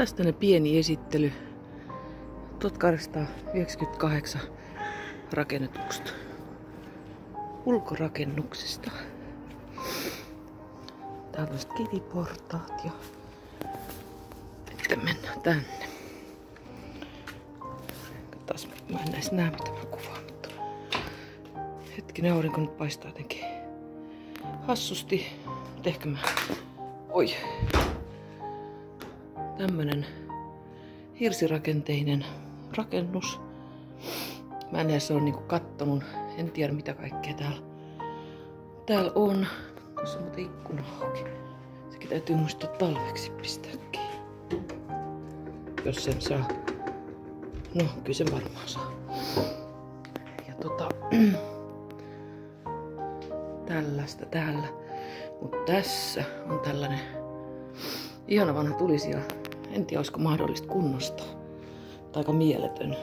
Tästä ne pieni esittely 1898 rakennetuksesta, ulkorakennuksesta. Täällä on kiviportaat ja sitten mennään tänne. Taas mä en näis näe mitä mä kuvaan, mutta hetkinen, aurinko nyt paistaa jotenkin hassusti. Mut ehkä mä... Oi! Tämmönen hirsirakenteinen rakennus. Mä en edes ole niinku kattonut, en tiedä mitä kaikkea täällä on. Tuossa on muuten ikkuna auki. Sekin täytyy muistaa talveksi pistää kiinni. Jos sen saa. No, kyllä sen varmaan saa. Ja tällaista täällä. Mut tässä on tällainen ihana vanha tulisija. En tiedä, olisiko mahdollista kunnostaa. Tai aika mieletön.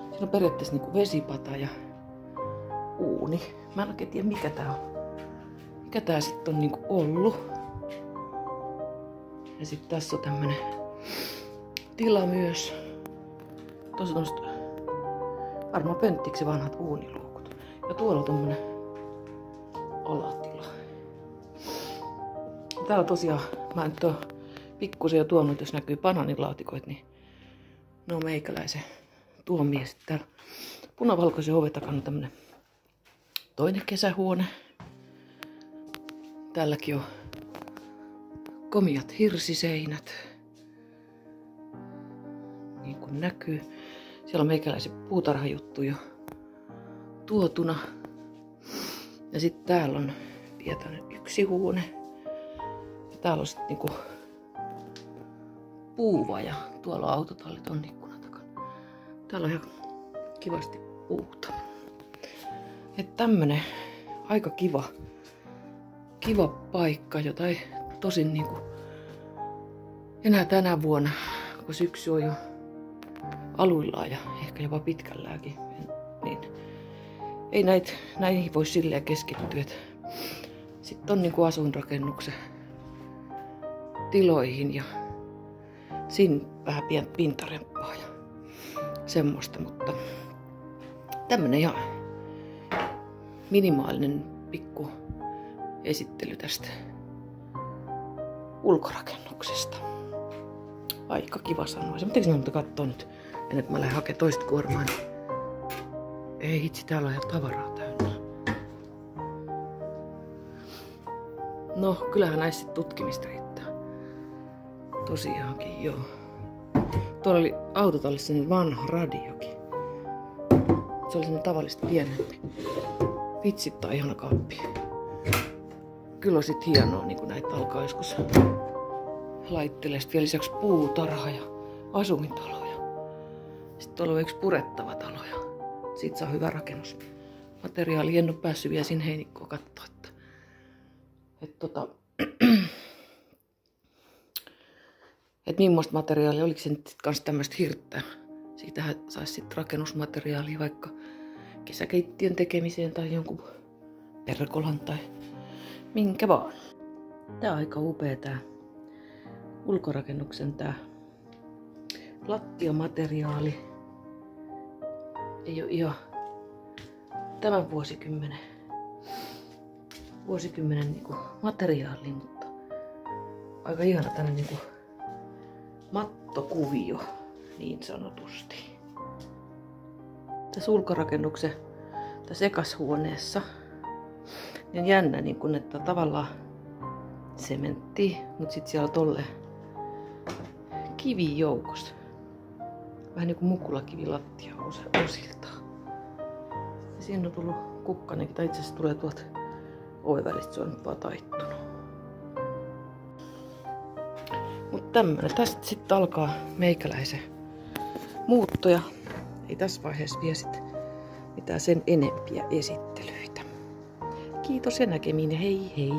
Siinä on periaatteessa niinku vesipata ja uuni. Mä en oikein tiedä mikä tää on. Mikä tää sitten on niinku ollut. Ja sitten tässä on tämmönen tila myös. Tosi tommoset varmaan pönttiksi vanhat uuniluukut. Ja tuolla on tommonen alatila. Täällä tosiaan, mä en oo pikkusen jo tuonut, jos näkyy banaanilaatikoit, niin ne on meikäläisen tuomia. Sitten täällä punavalkoisen oven takana on tämmönen toinen kesähuone. Täälläkin on komiat hirsiseinät. Niin kuin näkyy. Siellä on meikäläisen puutarhajuttu jo tuotuna. Ja sitten täällä on vielä yksi huone. Ja täällä on sitten niinku puuvaja. Tuolla on autotallit on ikkunan takana. Täällä on ihan kivasti puuta. Että tämmönen aika kiva paikka, jota ei tosin niinku enää tänä vuonna, kun syksy on jo aluillaan ja ehkä jopa pitkälläänkin, niin ei näihin voi silleen keskittyä. Sitten on niinku asuinrakennuksen tiloihin ja siinä vähän pientä pintaremppaa ja semmoista, mutta tämmönen ihan minimaalinen pikku esittely tästä ulkorakennuksesta. Aika kiva sanoa. Miten mä katsoa nyt, ennen kuin mä lähden hakemaan toista kuormaa. Ei hitsi, täällä on ihan tavaraa täynnä. No, kyllähän näissä sit tutkimista riittää. Tosiaankin, joo. Tuolla oli autotallissa niin vanha radiokin. Se oli semmonen tavallista pienempi. Vitsit, tää on ihana kaappi. Kyllä on sit hienoa, niin kun näitä alkaa joskus laittelee. Sitten vielä lisäksi puutarha ja asuintaloja. Sitten tuolla on yksi purettava talo ja siitä saa hyvä rakennusmateriaali. En ole päässyt vielä sinne heinikkoon katsoa, että millaista materiaalia, oliko se nyt kans tämmöistä hirttä. Siitähän saisi sitten rakennusmateriaalia vaikka kesäkeittiön tekemiseen tai jonkun pergolan tai minkä vaan. Tää on aika upea tää ulkorakennuksen tää lattiamateriaali. Ei oo ihan tämän vuosikymmenen niinku materiaali, mutta aika ihana tämmönen niinku mattokuvio niin sanotusti. Tässä ulkorakennuksen tässä ekashuoneessa niin on jännä, niin kun, että tavallaan sementti, mutta sitten siellä on tolle kivi joukossa. Vähän niin kuin mukulakivi lattia osilta. Ja siinä on tullut kukkanenkin, tai itse asiassa tulee tuolta oven välistä, se on nyt vaan taittunut. Mutta tämmönen, tästä sitten alkaa meikäläisen muuttoja. Ei tässä vaiheessa vielä sit mitään sen enempiä esittelyitä. Kiitos ja näkemiin, hei hei!